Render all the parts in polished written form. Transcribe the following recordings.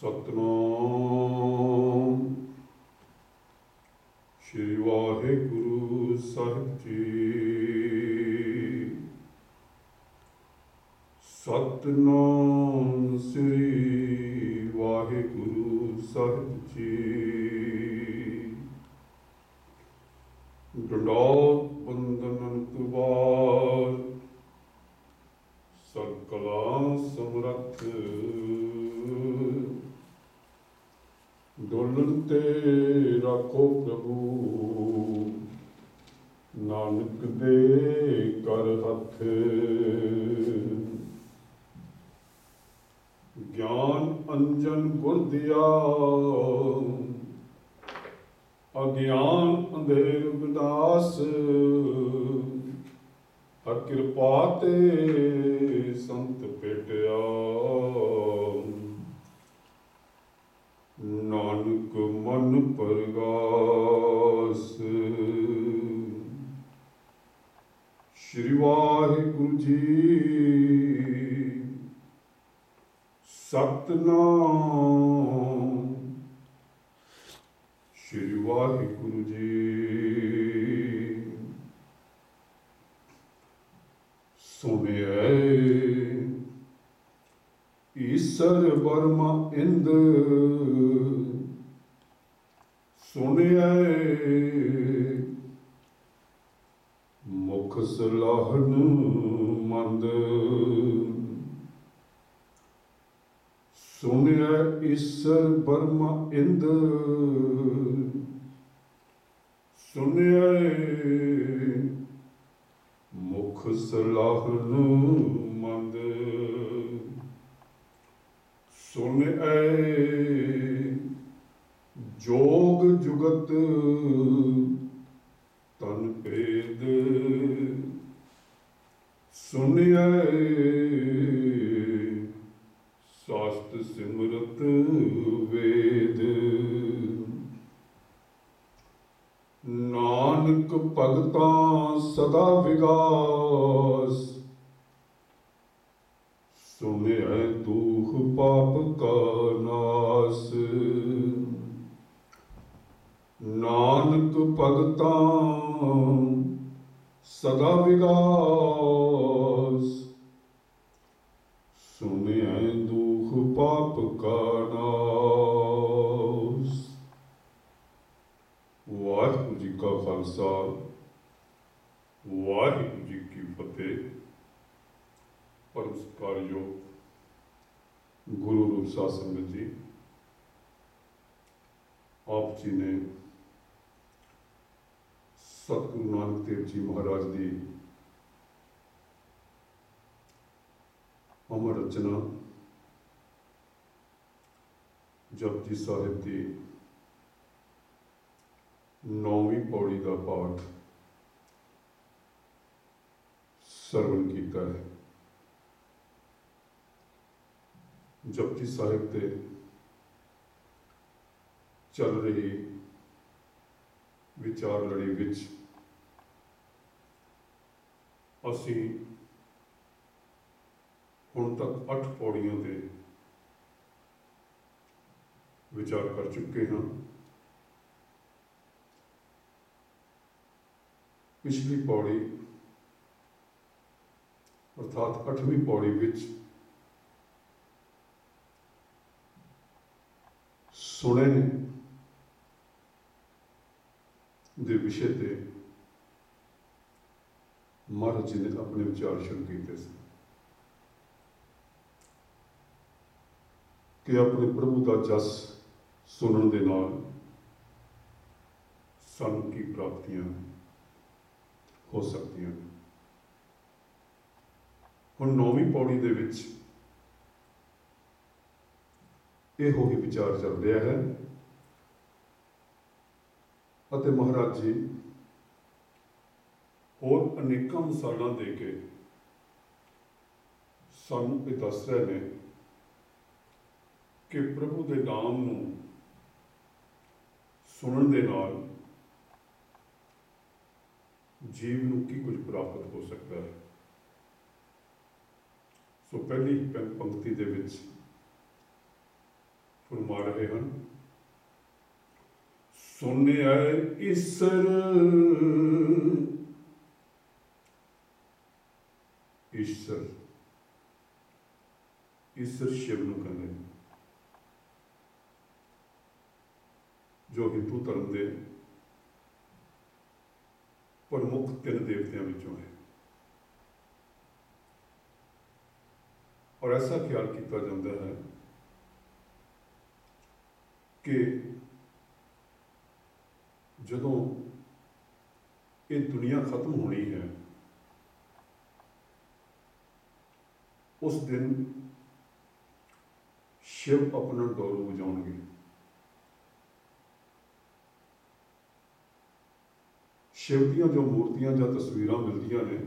सतनाम श्री वाहिगुरु साहिब जी। सतनाम श्री वाहिगुरु साहिब जी। डंडौत बंदन तुबार सकला समरथ डोलन ते रखो प्रभु नानक दे कर हथ। ज्ञान अंजन गुर दिया अज्ञान अंधेर विनाश हर कृपा ते संत भेटिया नानक मन परगास। श्री वाहिगुरु जी सतनाम श्री वाहिगुरु जी। सुनिए ईश्वर वर्मा इंद सुनिए मुख सलाहन मंद। सुनिए ईश्वर वर्मा इंद सुनिए मुख सलाहन मंद। सुन जोग जुगत तन भेद सुनिए शास्त्र सिमरत वेद। नानक भगता सदा विगास सुनिए दुख पाप का नास। नानक भगता सदा विगास सुनिए दुख पाप का नास। वाहिगुरु जी का खालसा वाहिगुरु जी की फतेह। परम सत्कारयोग गुरु रूप साध संगत जी, आप जी ने सतगुरु नानक देव जी महाराज की अमर रचना जपजी साहिब की 9वीं पौड़ी का पाठ सरवण किया है। जपजी साहिब के चल रही विचार लड़ी विच असी हुण तक 8 पौड़ियों के विचार कर चुके हैं। पिछली पौड़ी अर्थात 8वीं पौड़ी विच सुने दे विषय पे महाराज जी ने अपने विचार शुरू किए कि अपने प्रभु का जस सुनने दे नाल सानू की प्राप्तियां हो सकती हैं। हुण 9वीं पौड़ी दे विच ਇਹੋ ਹੀ विचार चल रहा है ਅਤੇ महाराज जी होर अनेकों मिसालां दे के सानू ये दस रहे हैं कि प्रभु के नाम नूं सुनन दे नाल जीव नूं की कुछ प्राप्त हो सकता है। सो पहली पंक्ति दे विच फरमा रहे हैं, सुनिया ईसर ईसर ईसर शिव नूं कहंदे ने, जो हिंदू धर्म के प्रमुख 3 देवतियों विचों है। और ऐसा ख्याल किया जाता है कि जदों ये दुनिया खत्म होनी है, उस दिन शिव अपना डोलू बजाउणगे। शिव दियां जो मूर्तियां या तस्वीरां मिलदियां ने,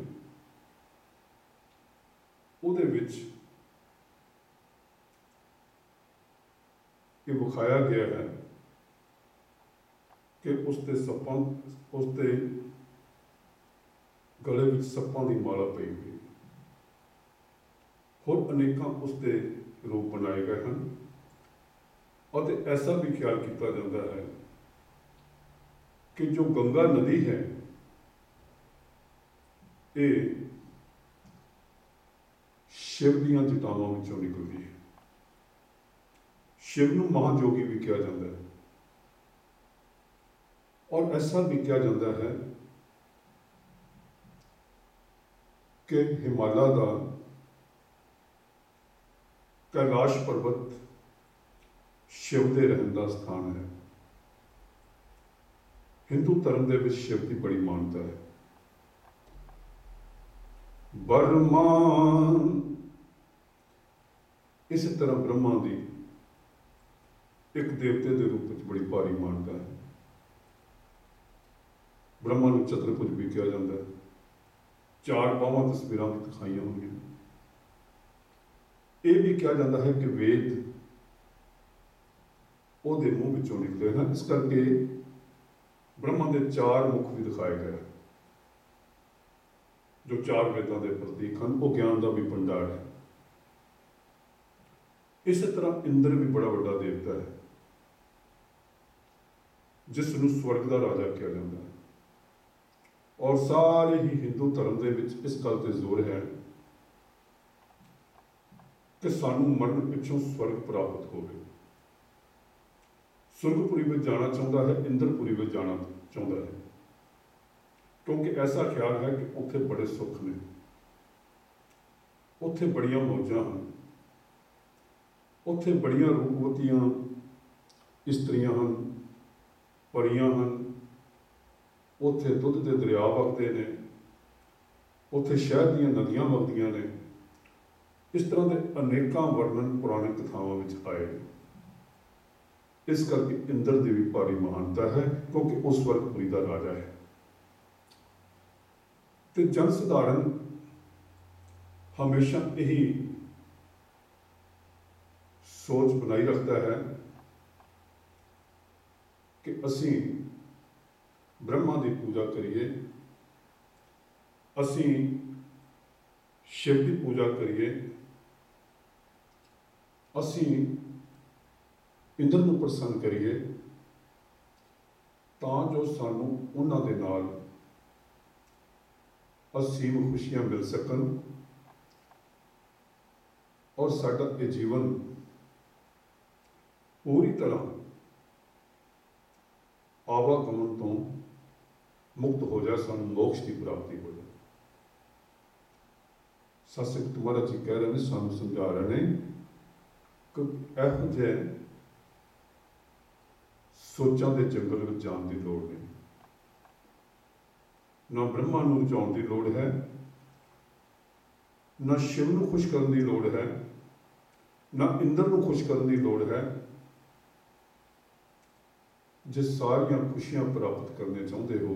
उहदे विच ये विखाया गया है कि उसके सप्पां उसके गले में सप्पां की माला पई हुई, होर अनेकों उसके रूप बनाए गए हैं। और ऐसा भी ख्याल किया जाता है कि जो गंगा नदी है, ये शिव दियां जटावां विचों निकलती है। शिव नूं महाजोगी भी कहा जाता है। और ऐसा भी कहा जाता है कि हिमालय का कैलाश पर्वत शिव के रहने का स्थान है। हिंदू धर्म के विच शिव की बड़ी मानता है। ब्रह्मा, इस तरह ब्रह्मा की एक देवते के रूप में बड़ी भारी मानता है। ब्रह्मा को चतुर्भुज भी कहा जाता है। 4 बावां तस्वीरां भी दिखाई हुई हैं। यह भी कहा जाता है कि वेद ਉਹਦੇ ਮੂੰਹ ਵਿੱਚੋਂ ਨਿਕਲੇ ਹਨ। इस करके ब्रह्मा के 4 मुख भी दिखाए गए, जो 4 वेदों के प्रतीक हैं। वो ज्ञान का भी भंडार है। इस तरह इंद्र भी बड़ा बड़ा देवता है, जिसनों स्वर्ग का राजा कहा जाता है। और सारे ही हिंदू धर्म के विच इस गल ते जोर है कि सानू मरण पिछों स्वर्ग प्राप्त होवे। सुरगपुरी में जाना चाहता है, इंद्रपुरी में जाना चाहता है, क्योंकि ऐसा ख्याल है कि उत्थे बड़े सुख ने, उत्थे बड़ियां मौजां हैं, उत्थे बड़ियां रूपवतियां इस्त्रियां हैं, परियां हैं, उत्थे दुध के दरिया वगदे ने, उत्थे शहद दीयां नदियां वगदियां ने। इस तरह के अनेकों वर्णन पुराने कथावां विच आए। इस करके इंद्र की भी भारी महानता है, क्योंकि उस स्वर्गपुरी का राजा है। तो जन साधारण हमेशा यही सोच बनाई रखता है कि असी ब्रह्मा की पूजा करिए, असी शिव की पूजा करिए, असी इंद्र नूं प्रसन्न करिए, तां जो सानू उन्हां दे नाल असीम खुशियां मिल सकन और साडा ये जीवन पूरी तरह आवागमन तो मुक्त हो जाए, सानू मोक्ष की प्राप्ति हो जाए। सतसंग महाराज जी कह रहे हैं, सानू समझा रहे हैं कि इहो जिहे सोचां दे जंगल में जाण की लोड़ नहीं। ना ब्रह्मा नूं रचाउण की लोड़ है, ना शिव नूं खुश करने की लोड़ है, ना इंद्र नूं खुश करने की लोड़ है। जे सारियां खुशियां प्राप्त करने चाहते हो,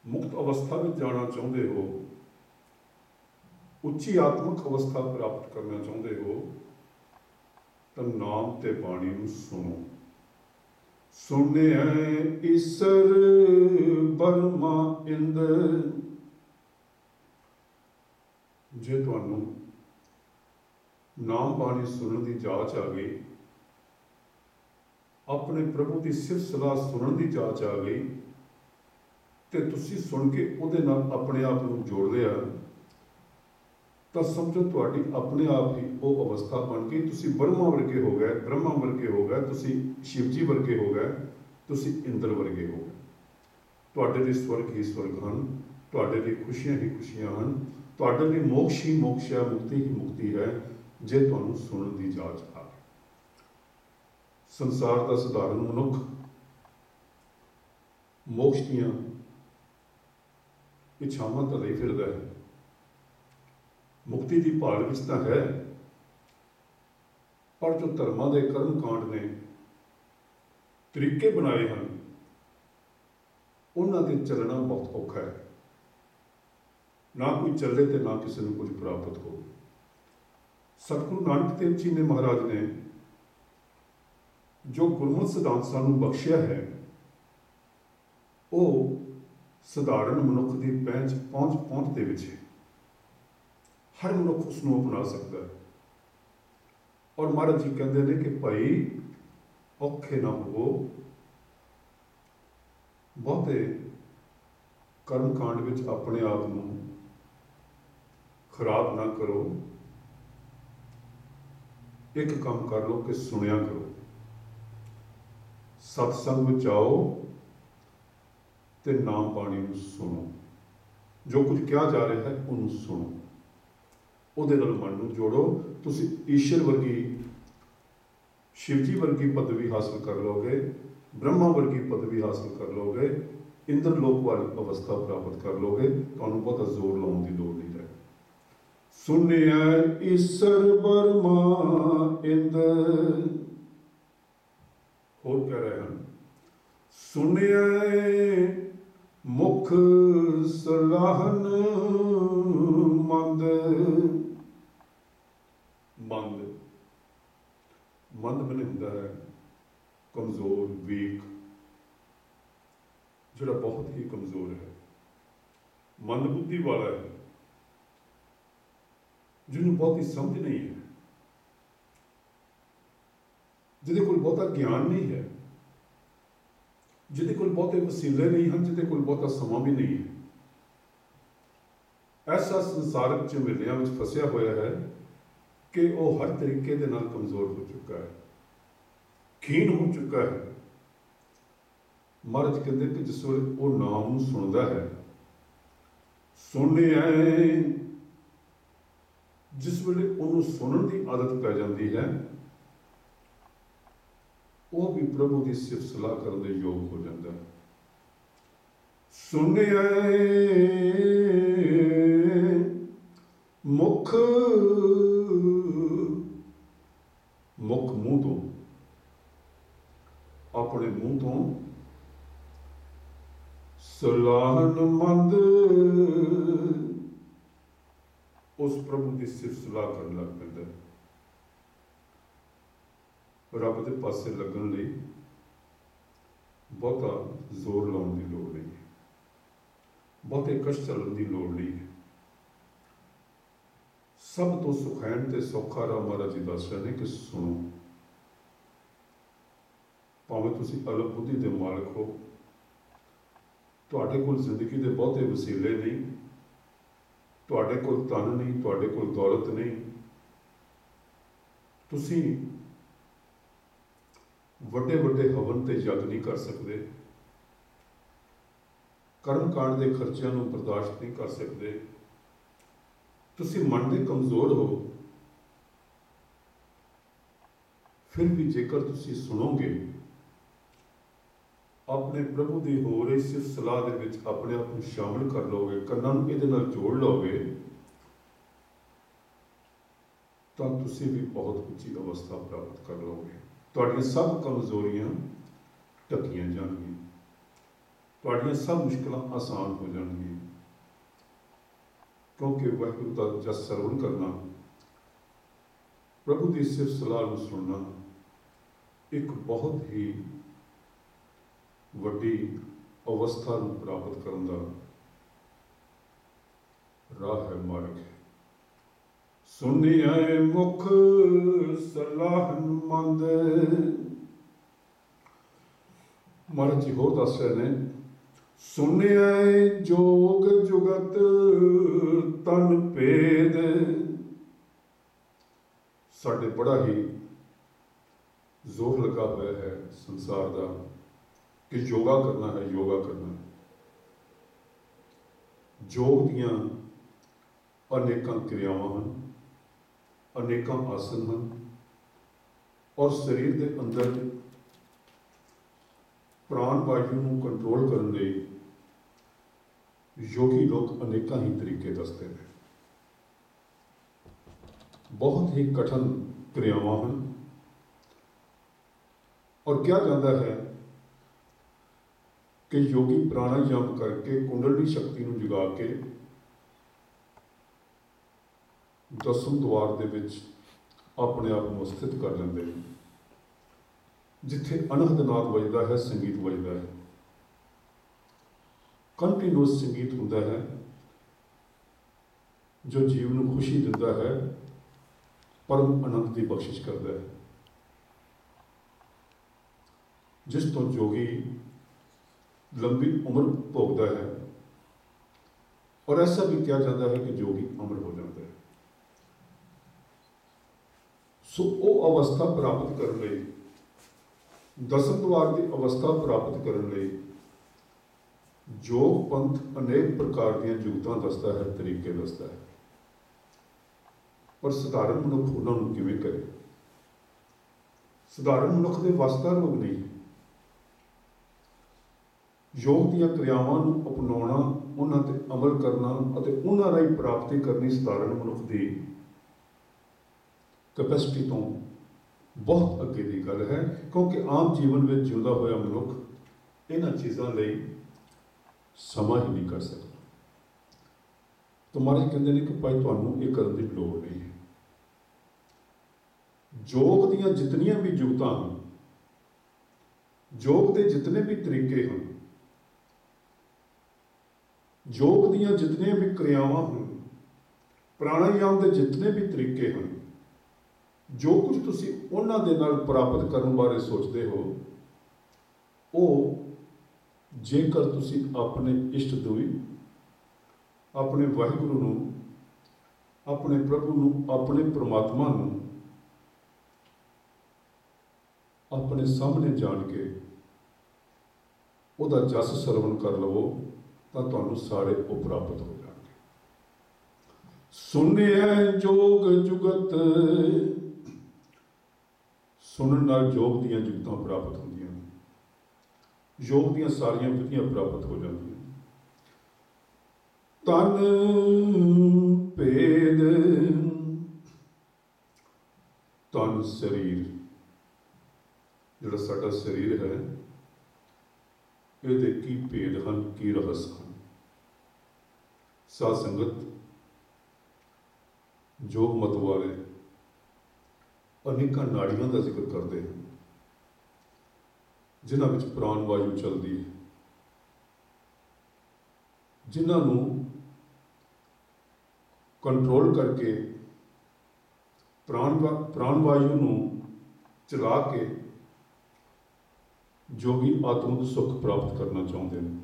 मुक्त अवस्था में जाना चाहते हो, उच्ची आत्मक अवस्था प्राप्त करना चाहते हो, तो नाम ते बाणी नूं सुनो। सुनिया ईसर ब्रह्मा इंद्र। जे तुहानू नाम बाणी सुनने की जाच आ गई ਆਪਣੇ ਪ੍ਰਭੂ ਦੀ ਸਿਫਤ ਸਲਾਹ ਸੁਣਨ ਦੀ ਜਾਚ ਆ ਗਈ ਤੇ ਤੁਸੀਂ ਸੁਣ ਕੇ ਉਹਦੇ ਨਾਲ ਆਪਣੇ ਆਪ ਨੂੰ ਜੋੜ ਲਿਆ, ਤਾਂ ਸਮਝੋ ਤੁਹਾਡੀ ਆਪਣੇ ਆਪ ਹੀ ਉਹ ਅਵਸਥਾ ਬਣ ਗਈ। ਤੁਸੀਂ ਬ੍ਰਹਮਾ ਵਰਗੇ ਹੋ ਗਏ, ਬ੍ਰਹਮਾ ਵਰਗੇ ਹੋ ਗਏ, ਤੁਸੀਂ ਸ਼ਿਵਜੀ ਵਰਗੇ ਹੋ ਗਏ, ਤੁਸੀਂ ਇੰਦਰ ਵਰਗੇ ਹੋ ਗਏ। ਤੁਹਾਡੇ ਲਈ ਸਵਰਗ ਹੀ ਸਵਰਗ ਹਨ, ਤੁਹਾਡੇ ਲਈ ਖੁਸ਼ੀਆਂ ਹੀ ਖੁਸ਼ੀਆਂ ਹਨ, ਤੁਹਾਡੇ ਲਈ ਮੋਕਸ਼ ਹੀ ਮੋਕਸ਼ ਹੈ, ਮੁਕਤੀ ਹੀ ਮੁਕਤੀ ਹੈ, ਜੇ ਤੁਹਾਨੂੰ ਸੁਣਨ ਦੀ ਜਾਚ ਆ। ਸੰਸਾਰ ਦਾ ਸਧਾਰਨ ਮਨੁੱਖ ਮੋਕਸ਼ ਦੀਆਂ ਇੱਛਾਵਾਂ ਤਾਂ ਲਈ ਫਿਰਦਾ ਹੈ, ਮੁਕਤੀ ਦੀ ਭਾਲ ਵਿੱਚ ਤਾਂ ਹੈ, ਪਰ ਜੋ ਧਰਮਾਂ ਦੇ ਕਰਮ ਕਾਂਡ ਨੇ ਤਰੀਕੇ ਬਣਾਏ ਹਨ, ਉਹਨਾਂ ਤੇ ਚੱਲਣਾ ਬਹੁਤ ਔਖਾ ਹੈ। ਨਾ ਕੋਈ ਚੱਲੇ ਤੇ ਨਾ ਕਿਸੇ ਨੂੰ ਕੁਝ ਪ੍ਰਾਪਤ ਹੋ। ਸਤਿਗੁਰੂ ਨਾਨਕ ਦੇਵ ਜੀ ਨੇ ਮਹਾਰਾਜ ਨੇ ਜੋ ਗੁਰਮਤਿ ਸਿਧਾਂਤ ਸਾਨੂੰ ਬਖਸ਼ਿਆ ਹੈ, ਉਹ ਸਧਾਰਨ ਮਨੁੱਖ ਦੀ ਪਹੁੰਚ ਦੇ ਵਿੱਚ ਹੈ। ਹਰ ਮਨੁੱਖ ਉਸ ਨੂੰ ਅਪਣਾ ਸਕਦਾ ਹੈ। ਔਰ ਮਹਾਰਾਜ ਜੀ ਕਹਿੰਦੇ ਨੇ ਕਿ ਭਾਈ ਔਖੇ ਨਾ ਹੋਵੋ, ਬਹੁਤੇ ਕਰਮ ਕਾਂਡ ਵਿੱਚ ਆਪਣੇ ਆਪ ਨੂੰ ਖਰਾਬ ਨਾ ਕਰੋ। ਇੱਕ ਕੰਮ ਕਰ ਲਓ ਕਿ ਸੁਣਿਆ ਕਰੋ, ਸਤਸੰਗ ਵਿੱਚ ਆਓ ਤੇ ਨਾਮ ਬਾਣੀ ਨੂੰ ਸੁਣੋ। ਜੋ ਕੁਝ ਕਿਹਾ ਜਾ ਰਿਹਾ ਹੈ ਉਹਨੂੰ ਸੁਣੋ, ਉਹਦੇ ਨਾਲ ਮਨ ਨੂੰ ਜੋੜੋ। ਤੁਸੀਂ ਈਸ਼ਰ ਵਰਗੀ, ਸ਼ਿਵਜੀ ਵਰਗੀ ਪਦਵੀ ਹਾਸਲ ਕਰ ਲਓਗੇ, ਬ੍ਰਹਮਾ ਵਰਗੀ ਪਦਵੀ ਹਾਸਲ ਕਰ ਲਓਗੇ, ਇੰਦਰ ਲੋਕ ਵਾਲੀ ਅਵਸਥਾ ਪ੍ਰਾਪਤ ਕਰ ਲਓਗੇ। ਤੁਹਾਨੂੰ ਬਹੁਤਾ ਜ਼ੋਰ ਲਾਉਣ ਦੀ ਲੋੜ ਨਹੀਂ ਹੈ। ਸੁਣਿਆ ਈਸ਼ਰ ਬਰਮਾ ਇੰਦਰ, ਹੋਰ ਕਹਿ ਰਹੇ ਹਨ, ਸੁਣਿਆ ਮੁਖ ਸਲਾਹਨ ਮੰਦ। ਮੰਦ ਮਨ ਹੁੰਦਾ ਹੈ ਕਮਜ਼ੋਰ, ਵੀਕ, ਜਿਹੜਾ ਬਹੁਤ ਹੀ ਕਮਜ਼ੋਰ ਹੈ, ਮੰਦ ਬੁੱਧੀ ਵਾਲਾ ਹੈ, ਜਿਹਨੂੰ ਬਹੁਤੀ ਸਮਝ ਨਹੀਂ ਹੈ, ਜਿਹਦੇ ਕੋਲ ਬਹੁਤਾ ਗਿਆਨ ਨਹੀਂ ਹੈ, ਜਿਹਦੇ ਕੋਲ ਬਹੁਤੇ ਵਸੀਲੇ ਨਹੀਂ ਹਨ, ਜਿਹਦੇ ਕੋਲ ਬਹੁਤਾ ਸਮਾਂ ਵੀ ਨਹੀਂ ਹੈ। ਐਸਾ ਸੰਸਾਰਕ ਝਮੇਲਿਆਂ ਵਿੱਚ ਫਸਿਆ ਹੋਇਆ ਹੈ ਕਿ ਉਹ ਹਰ ਤਰੀਕੇ ਦੇ ਨਾਲ ਕਮਜ਼ੋਰ ਹੋ ਚੁੱਕਾ ਹੈ, ਖੀਨ ਹੋ ਚੁੱਕਾ ਹੈ। ਮਹਾਰਾਜ ਕਹਿੰਦੇ ਕਿ ਜਿਸ ਵੇਲੇ ਉਹ ਨਾਮ ਨੂੰ ਸੁਣਦਾ ਹੈ, ਸੁਣਿਆ, ਜਿਸ ਵੇਲੇ ਉਹਨੂੰ ਸੁਣਨ ਦੀ ਆਦਤ ਪੈ ਜਾਂਦੀ ਹੈ, ਉਹ ਵੀ ਪ੍ਰਭੂ ਦੀ ਸਿਫਤ ਸਲਾਹ ਕਰਨ ਦੇ ਯੋਗ ਹੋ ਜਾਂਦਾ ਹੈ। ਸੁਣਿਆ ਮੁਖ ਮੂੰਹ ਤੋਂ, ਆਪਣੇ ਮੂੰਹ ਤੋਂ ਸਲਾਹਨ ਮੰਦ, ਉਸ ਪ੍ਰਭੂ ਦੀ ਸਿਫਤ ਸਲਾਹ ਕਰਨ ਲੱਗ ਪੈਂਦਾ ਹੈ। ਰੱਬ ਦੇ ਪਾਸੇ ਲੱਗਣ ਲਈ ਬਹੁਤਾ ਜ਼ੋਰ ਲਾਉਣ ਦੀ ਲੋੜ ਨਹੀਂ ਹੈ, ਬਹੁਤੇ ਕਸ਼ਟ ਚੱਲਣ ਦੀ ਲੋੜ ਨਹੀਂ ਹੈ। ਸਭ ਤੋਂ ਸੁਖੈਨ ਤੇ ਸੌਖਾ ਰਾਹ ਮਹਾਰਾਜ ਜੀ ਦੱਸ ਰਹੇ ਨੇ ਕਿ ਸੁਣੋ। ਭਾਵੇਂ ਤੁਸੀਂ ਅਲਪ ਬੁੱਧੀ ਦੇ ਮਾਲਕ ਹੋ, ਤੁਹਾਡੇ ਕੋਲ ਜ਼ਿੰਦਗੀ ਦੇ ਬਹੁਤੇ ਵਸੀਲੇ ਨਹੀਂ, ਤੁਹਾਡੇ ਕੋਲ ਧਨ ਨਹੀਂ, ਤੁਹਾਡੇ ਕੋਲ ਦੌਲਤ ਨਹੀਂ, ਤੁਸੀਂ ਵੱਡੇ ਵੱਡੇ ਹਵਨ ਤੇ ਯੱਗ ਨਹੀਂ ਕਰ ਸਕਦੇ, ਕਰਮ ਕਾਂਡ ਦੇ ਖਰਚਿਆਂ ਨੂੰ ਬਰਦਾਸ਼ਤ ਨਹੀਂ ਕਰ ਸਕਦੇ, ਤੁਸੀਂ ਮਨ ਦੇ ਕਮਜ਼ੋਰ ਹੋ। ਫਿਰ ਵੀ ਜੇਕਰ ਤੁਸੀਂ ਸੁਣੋਗੇ, ਆਪਣੇ ਪ੍ਰਭੂ ਦੀ ਹੋ ਰਹੀ ਸਿਫਤ ਸਲਾਹ ਦੇ ਵਿੱਚ ਆਪਣੇ ਆਪ ਨੂੰ ਸ਼ਾਮਿਲ ਕਰ ਲਓਗੇ, ਕੰਨਾਂ ਨੂੰ ਇਹਦੇ ਨਾਲ ਜੋੜ ਲਓਗੇ, ਤਾਂ ਤੁਸੀਂ ਵੀ ਬਹੁਤ ਉੱਚੀ ਅਵਸਥਾ ਪ੍ਰਾਪਤ ਕਰ ਲਓਗੇ। ਤੁਹਾਡੀਆਂ ਸਭ ਕਮਜ਼ੋਰੀਆਂ ਢੱਕੀਆਂ ਜਾਣਗੀਆਂ, ਤੁਹਾਡੀਆਂ ਸਭ ਮੁਸ਼ਕਿਲਾਂ ਆਸਾਨ ਹੋ ਜਾਣਗੀਆਂ, ਕਿਉਂਕਿ ਵਾਹਿਗੁਰੂ ਦਾ ਜਸ ਸਰਵਣ ਕਰਨਾ, ਪ੍ਰਭੂ ਦੀ ਸਿਫਤ ਸਲਾਹ ਨੂੰ ਸੁਣਨਾ ਇੱਕ ਬਹੁਤ ਹੀ ਵੱਡੀ ਅਵਸਥਾ ਨੂੰ ਪ੍ਰਾਪਤ ਕਰਨ ਦਾ ਰਾਹ ਹੈ, ਮਾਰਗ ਹੈ। ਸੁਣਿਆ ਮੁਖ ਸਲਾਹਨ ਮੰਦ, महाराज जी होर दस रहे ने, सुनिया जोग जुगत तन भेद। साढ़े बड़ा ही जोर लगा हुआ है संसार का कि योगा करना है, योगा करना है। योग दियां अनेकां क्रियावां हैं, अनेकां आसन हैं और शरीर के अंदर प्राण वायु को कंट्रोल करने लई योगी लोग अनेकां ही तरीके दसते हैं। बहुत ही कठिन क्रियावां हैं और क्या जाता है कि योगी प्राणायाम करके कुंडली शक्ति को जगा के दसम द्वार दे विच अपने आप को स्थित कर लेंगे हैं, जिथे अनहद नाद वजदा है, संगीत वजदा है, कंटीन्यूअस संगीत होंदा है जो जीवन को खुशी दिंदा है, परम आनंद की बख्शिश करता है, जिस तो जोगी लंबी उम्र भोगता है। और ऐसा भी कहा जाता है कि जोगी अमर हो जाता है। सो वो अवस्था प्राप्त करने लई, दसम द्वार की अवस्था प्राप्त करने लई योग पंथ अनेक प्रकार दी जुगतां दसदा है, तरीके दसदा है, पर साधारण मनुख उन्होंने किवें करे? साधारण मनुख के वस दा रोग नहीं। योग ਦੀਆਂ क्रियावां ਨੂੰ अपनाउणा, उन्हां ते अमल करना ਅਤੇ उन्हां राही प्राप्ति करनी साधारण मनुख की कैपेसिटी तो बहुत अगे की गल है, क्योंकि आम जीवन में जिउंदा होया मनुख इन्हां चीज़ों लई समा ही नहीं कर सकता। तो महाराज कहते हैं कि भाई तुहानूं ये करन दी लोड़ नहीं है। योग दीयां जितनियां भी जुगतां हैं, योग के जितने भी तरीके हैं, योग दीयां जितने भी क्रियावां हैं, प्राणायाम के जितने भी तरीके हैं, जो कुछ तुसी उन्हां दे नाल प्राप्त करने बारे सोचते हो, वो जेकर तुसी अपने इष्ट देवी, अपने वाहिगुरु नूं, अपने प्रभु नूं, अपने परमात्मा नूं अपने सामने जान के उहदा जस सरवण कर लवो तो तुहानूं सारे वो प्राप्त हो जाएंगे। सुनिया जोग जुगत, सुनने नाल योग दीयां जुगतां प्राप्त होंदियां, योग दीयां सारियां विधियां प्राप्त हो जांदियां। तन भेद, तन शरीर, जिहड़ा साडा शरीर है, इहदे की भेद हैं, की रहस्य हैं। साध संगत योग मत वाले अनेक नाड़ियां का जिक्र करते हैं, जिन्हां विच प्राण वायु चलती है, जिन्हों कंट्रोल करके प्राण वायु नूं चला के जोगी आत्मिक सुख प्राप्त करना चाहते हैं।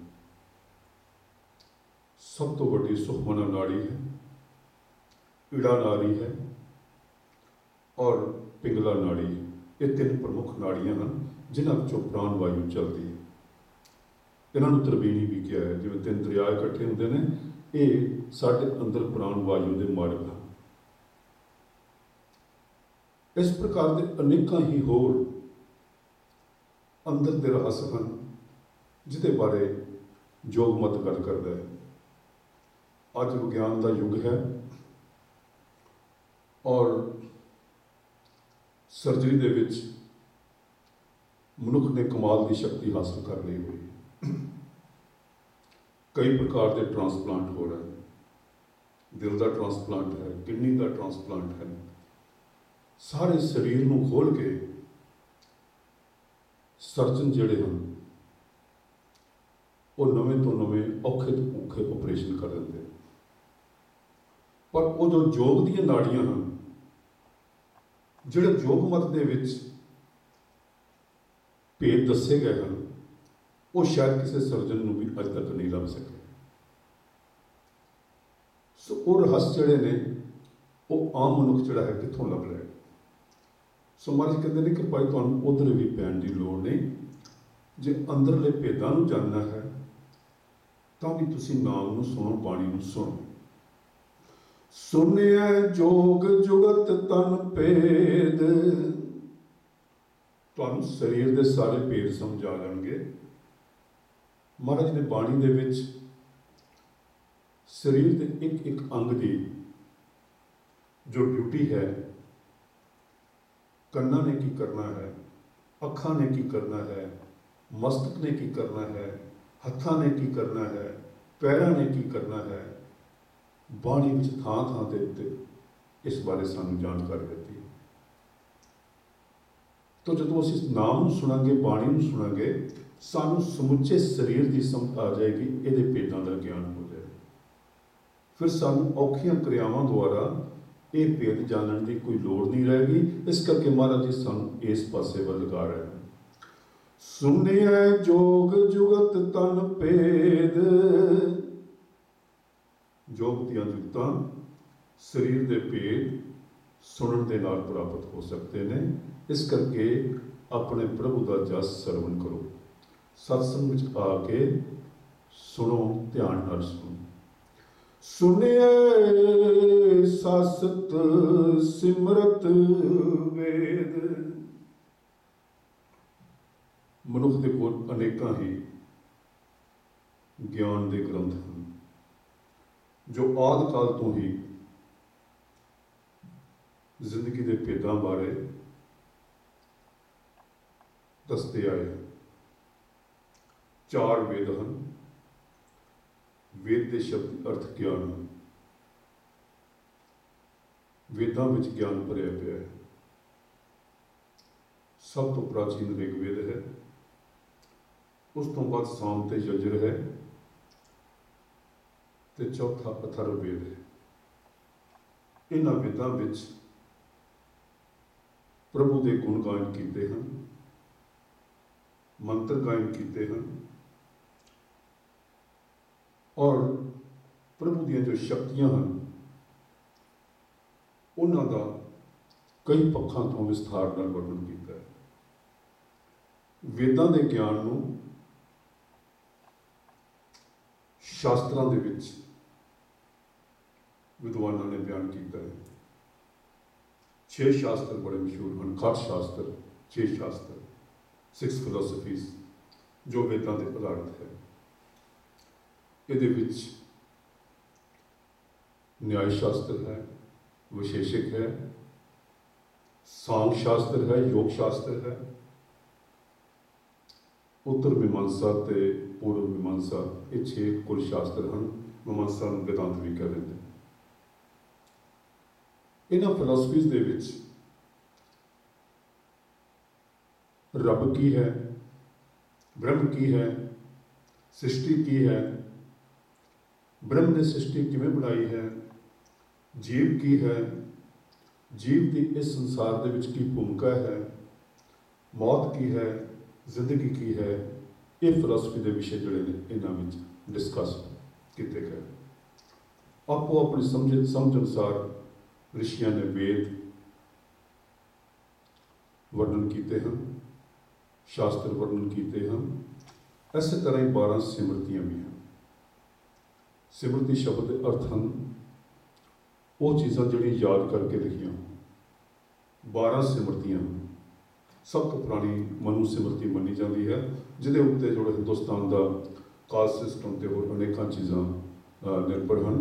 सब तो बड़ी सुखमना नाड़ी है, इड़ा नाड़ी है और पिंगला नाड़ी है। ये तीन प्रमुख नाड़ियां हैं जिन्हां विचों प्राण वायु चलती है। इन्हों तरबीनी भी किया है, जिवें तीन दरिया इकट्ठे होंदे ने, ये साडे अंदर प्राण वायु के मार्ग हैं। इस प्रकार के अनेकां ही होर अंदर के रहस्य हैं जिहदे बारे योग मत गल करदा है। अज विज्ञान का युग है और सर्जरी दे विच मनुख ने कमाल की शक्ति हासिल कर ली हुई। कई प्रकार के ट्रांसप्लांट हो रहे हैं, दिल का ट्रांसप्लांट है, किडनी का ट्रांसप्लांट है। सारे शरीर को खोल के सर्जन जिहड़े हैं वो नवे तो नवे औखे तो औखे ऑपरेशन कर देंगे। पर वो जो योग दी नाड़ियां हैं, जिहड़े योग मत दे विच भेद दसे गए हैं, वो शायद किसी सर्जन भी अज तक नहीं लभ सके। सो वो रहस्य जोड़े ने वो आम मनुख जोड़ा है कितों लभ रहा है। सो महाराज कहते हैं कि भाई तुहानूं उधर भी पैण की लोड़ नहीं, जे अंदरले भेदां नूं जानना है तो भी तुसीं नाम नूं सुनो, बाणी नूं सुनो। सुनिया जोग जुगत तन भेद, तुहानूं शरीर के सारे भेद समझ आ जाएंगे। महाराज ने बाणी दे विच शरीर के एक एक अंग की जो ड्यूटी है, कन्ना ने की करना है, अखा ने की करना है, मस्तक ने की करना है, हत्था ने की करना है, पैरों ने की करना है, बाणी विच थां थां दे उत्ते इस बारे सानू जानकारी देती है। तो जो असीं नाम सुनांगे, बाणी नूं सुनांगे, सानू समुचे शरीर की समझ आ जाएगी, ये भेदां का ज्ञान हो जाएगा। फिर सानू औखियां क्रियावां द्वारा ये भेद जानने की कोई लोड़ नहीं रहेगी। इस करके महाराज जी सानू इस पासे वल लगा रहे हैं। सुनिया जोग जुगत तन भेद, जोग दियां जुगतां शरीर के भेद सुनने के नाल प्राप्त हो सकते हैं। इस करके अपने प्रभु का जस सरवण करो, सत्संग विच आके सुनो, ध्यान नाल सुनो। सुनिए सासत सिमरत वेद, मनुख के कोल अनेकां ही ज्ञान के ग्रंथ हैं जो आदि काल तो ही जिंदगी के भेदों बारे दसते आए हैं। 4 वेद हैं, वेद के शब्द अर्थ ज्ञान हैं, वेदां विच ज्ञान भरिया पिया है। सब तो प्राचीन ऋग्वेद है, उस तो बाद साम ते यजुर है, ते चौथा अथर्ववेद है। इन्हां वेदां विच प्रभु के गुण गायन किए हैं, मंत्र गायन किए हैं और प्रभु दी जो शक्तियां हैं उन्हां दा कई पक्षों तो विस्तार नाल वर्णन किया है। वेदां दे ज्ञान नूं शास्त्रां दे विच विद्वानां ने बयान किया है। 6 शास्त्र बड़े मशहूर हैं। खट शास्त्र, 6 शास्त्र, 6 फिलोसफीज जो वेदां दे आधारित है। इहदे विच न्याय शास्त्र है, विशेषक है, सांग शास्त्र है, योग शास्त्र है, उत्तर मीमांसा ते पूर्व मीमांसा, ये 6 कुल शास्त्र हैं। मीमांसा नूं वेदांत भी कह देंगे। इन्हां फिलोसफीज दे विच रब की है, ब्रह्म की है, सृष्टि की है, ब्रह्म ने सृष्टि किवें बनाई है, जीव की है, जीव की इस संसार दे विच की भूमिका है, मौत की है, जिंदगी की है। ये फिलोसफी के विषय जोड़े ने इन्हां विच डिस्कस किए गए। आपो अपनी समझ अनुसार ऋषियों ने वेद वर्णन किए हैं, शास्त्र वर्णन किए हैं। इस तरह ही 12 सिमरतियां भी हैं। सिमरती शब्द के अर्थ हैं वो चीज़ां जिहड़ियां याद करके लिखियां। 12 सिमरतियां हैं। सब तो पुरानी मनु सिमरती मनी जाती है, जिहदे उत्ते जो हिंदुस्तान का कास्ट सिस्टम ते होर अनेकां चीज़ां निर्भर हैं।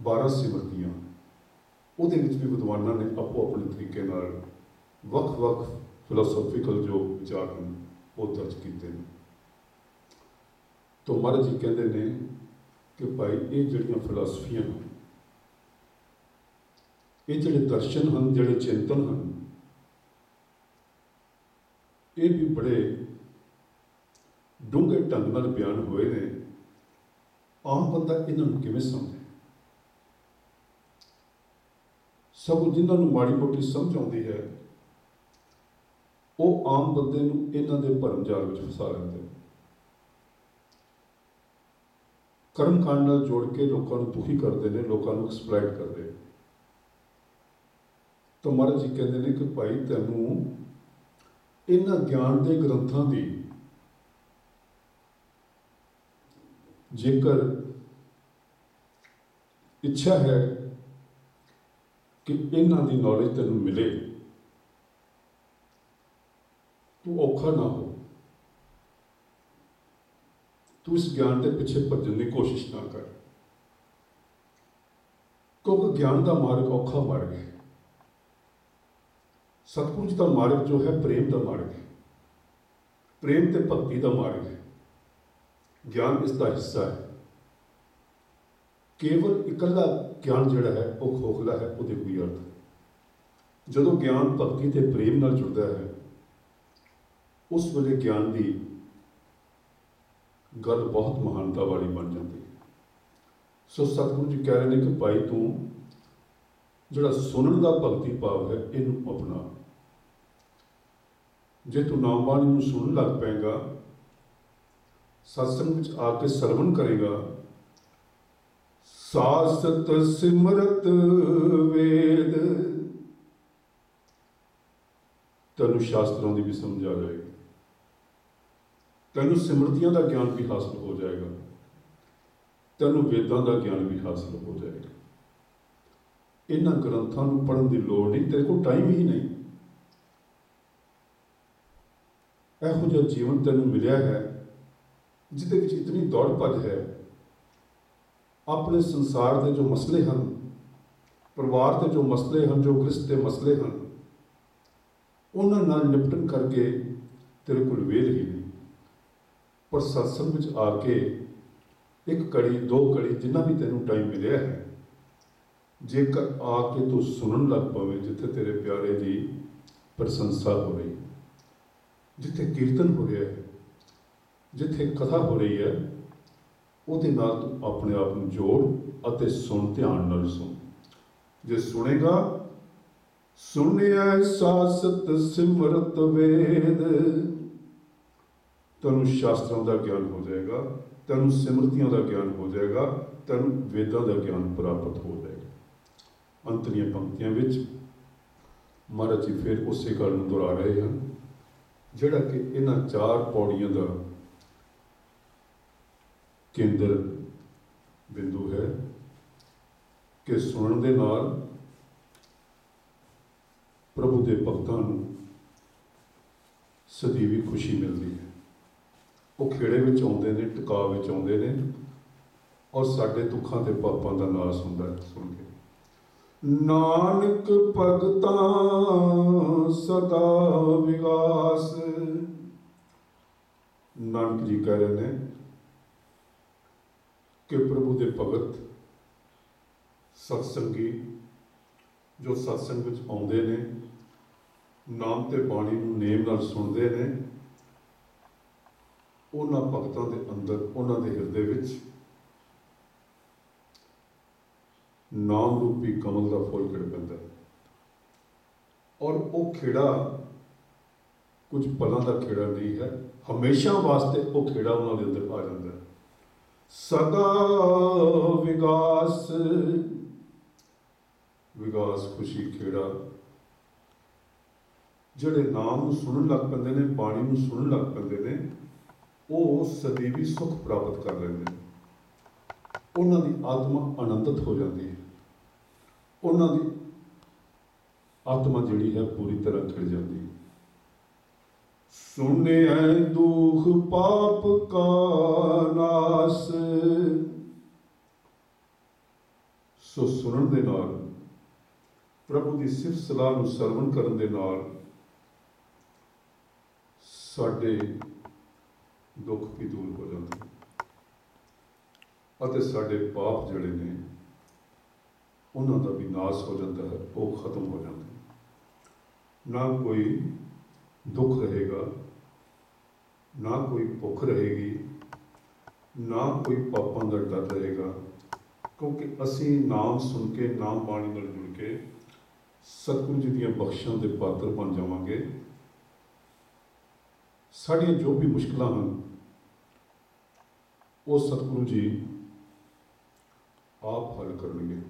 12 सिमरतियां उहदे विच भी विद्वानां ने आपो अपने तरीके नाल वख-वख फिलोसोफिकल जो विचार हैं वो दर्ज किए हैं। तो महाराज जी कहते हैं कि भाई ये जिहड़ियां फिलोसफियां हैं, ये जिहड़े दर्शन हैं, जिहड़े चिंतन हैं, ये भी बड़े डूंघे ढंग नाल बयान हुए ने। आम बंदा इन्होंने किवें समझे? सब जिन्होंने माड़ी मोटी समझ आती है वो आम बंदे नूं इन्हां दे भरम जाल विच फसा लेंदे। कर्म कांड नाल जोड़ के लोगों को दुखी करते हैं, लोगों को एक्सप्लॉइट करते हैं। तो महाराज जी कहते हैं कि भाई तैनूं इन्हां ज्ञान के ग्रंथों की जेकर इच्छा है कि इन्हां की नॉलेज तैनूं मिले, तू औखा ना हो, तू इस ज्ञान के पिछे भजन की कोशिश ना कर, क्योंकि ज्ञान का मार्ग औखा मार्ग है। सतगुरु जी का मार्ग जो है प्रेम का मार्ग है, प्रेम ते भक्ति का मार्ग है। ज्ञान इसका हिस्सा है। केवल इकल्ला ज्ञान जिहड़ा है वह खोखला है, वो कोई अर्थ। जदों ज्ञान भक्ति ते प्रेम नाल जुड़ता है, उस वेले ज्ञान की गल बहुत महानता वाली बन जाती है। सो सतगुरु जी कह रहे हैं कि भाई तू जिहड़ा सुनन का भगती भाव है इनू अपना। जे तू नाम बाणी नूं सुनन लग पेगा, सत्संग में आके सरवण करेगा, सासत सिमरत वेद, तेनू शास्त्रों की भी समझ आ जाएगी, तेनू सिमरतियों का ज्ञान भी हासिल हो जाएगा, तेनू वेदां का ज्ञान भी हासिल हो जाएगा। इन्हां ग्रंथों को पढ़न की लोड़ नहीं, तेरे को टाइम ही नहीं। इहो जिहा जीवन तेनू मिलिया है जिहदे विच इतनी दौड़ भज है। अपने संसार के जो मसले हैं, परिवार के जो मसले हैं, जो गृहस्थ के मसले हैं, उन्हां नाल निपटन करके तेरे को वेल ही नहीं। पर सत्संग में आके एक कड़ी दो कड़ी जिन्ना भी तेनू टाइम मिलिया है, जेकर आके तू सुनन लग पवे, जिथे तेरे प्यारे की प्रशंसा हो रही, जिथे कीर्तन हो रहा है, जिथे कथा हो रही है, ਉਹਦੇ ਨਾਲ तू अपने आप ਨੂੰ जोड़ ਅਤੇ सुन, ध्यान ਨਾਲ सुन। जे सुनेगा, सुनिया सासत सिमरत वेद, तेनू शास्त्रों का ज्ञान हो जाएगा, तेनू सिमरतियों का ज्ञान हो जाएगा, तेनू वेदों का ज्ञान प्राप्त हो जाएगा। अंतलीਆਂ पंक्तियां विच महाराज जी फिर उसे गल नूं दोहरा रहे हैं, जिहड़ा कि इन्हां 4 पौड़ियां का केंद्र बिंदु है कि सुनने दे नाल प्रभु के भगतां नूं सਦੀवी खुशी मिलती है। वो खेड़े में आउंदे ने, टिका में आउंदे ने, और साडे दुखां ते पापां दा नास हुंदा है सुन के। नानक भगतां सदा विगास, नानक जी कह रहे हैं कि प्रभु के भगत सत्संगी जो सत्संग में आउंदे ने, नाम ते बाणी नूं नेम नाल सुनते हैं, उन्हां भगतां दे अंदर, उन्हां दे हिरदे विच नाम रूपी कमल का फुल खिड़ पैंदा है। और वो खेड़ा कुछ पलों का खेड़ा नहीं है, हमेशा वास्ते वो खेड़ा उन्होंने अंदर आ जाता है। सदा विगास, विगास खुशी खेड़ा, जिहड़े नाम सुनन लग पैंदे ने, बाणी नूं सुनन लग पैंदे ने, वो सदैवी सुख प्राप्त कर लेंदे ने। उन्हां दी आत्मा आनंदित हो जाती है, उन्हां दी आत्मा जिहड़ी है पूरी तरह खिड़ जाती है। सुने दुख पाप का नास, सो सुनन दे नाल, प्रभु की सिफत सलाह नूं सरवण करन दे नाल साडे दुख भी दूर हो जाते हैं, अते साडे पाप जिहड़े ने उन्हां दा भी नाश हो जाता है, वो खत्म हो जाते हैं। ना कोई दुख रहेगा, ना कोई भुख रहेगी, ना कोई पापों का डर रहेगा, क्योंकि असी नाम सुन के, नाम बाणी नाल जुड़ के सतगुरु जी दीयां बख्शां दे पात्र बन जावांगे। साड़ियां जो भी मुश्किलां हैं वो सतगुरु जी ਆਪ ਹੱਲ ਕਰਨਗੇ।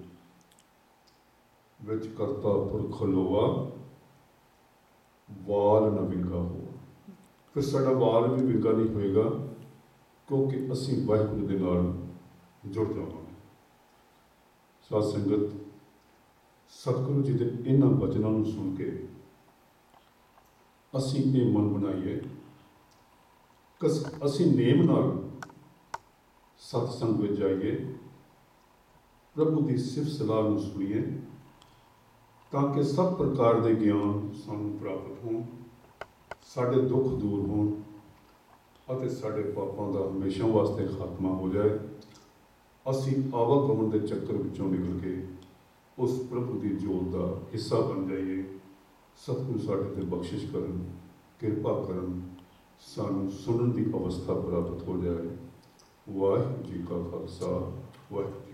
ਵਿੱਚ ਕਰਤਾ ਪੁਰਖ ਲੋਆ ਵਾਲ ਨਾ ਵਿੰਗਾ ਹੋ। ਫਿਰ ਸਾਡਾ ਵਾਲ ਵੀ ਵਿੰਗਾ ਨਹੀਂ ਹੋਏਗਾ, ਕਿਉਂਕਿ ਅਸੀਂ ਵਾਹਿਗੁਰੂ ਦੇ ਨਾਲ ਜੁੜ ਜਾਵਾਂਗੇ। ਸਾਧ ਸੰਗਤ, ਸਤਿਗੁਰੂ ਜੀ ਦੇ ਇਹਨਾਂ ਬਚਨਾਂ ਨੂੰ ਸੁਣ ਕੇ ਅਸੀਂ ਇਹ ਮਨ ਬਣਾਈਏ ਕਿ ਅਸੀਂ ਨੇਮ ਨਾਲ ਸਤਸੰਗ ਵਿੱਚ ਜਾਈਏ, ਪ੍ਰਭੂ ਦੀ ਸਿਫਤ ਸਲਾਹ ਨੂੰ ਸੁਣੀਏ, ਤਾਂ ਕਿ ਸਭ ਪ੍ਰਕਾਰ ਦੇ ਗਿਆਨ ਸਾਨੂੰ ਪ੍ਰਾਪਤ ਹੋਣ, ਸਾਡੇ ਦੁੱਖ ਦੂਰ ਹੋਣ ਅਤੇ ਸਾਡੇ ਪਾਪਾਂ ਦਾ ਹਮੇਸ਼ਾ ਵਾਸਤੇ ਖਾਤਮਾ ਹੋ ਜਾਏ। ਅਸੀਂ ਆਵਾਗਮਨ ਦੇ ਚੱਕਰ ਵਿੱਚੋਂ ਨਿਕਲ ਕੇ ਉਸ ਪ੍ਰਭੂ ਦੀ ਜੋਤ ਦਾ ਹਿੱਸਾ ਬਣ ਜਾਈਏ। ਸਤਿਗੁਰੂ ਸਾਡੇ ਤੇ ਬਖਸ਼ਿਸ਼ ਕਰਨ, ਕਿਰਪਾ ਕਰਨ, ਸਾਨੂੰ ਸੁਣਨ ਦੀ ਅਵਸਥਾ ਪ੍ਰਾਪਤ ਹੋ ਜਾਏ। ਵਾਹਿਗੁਰੂ ਜੀ ਕਾ ਖਾਲਸਾ, ਵਾਹਿਗੁਰੂ।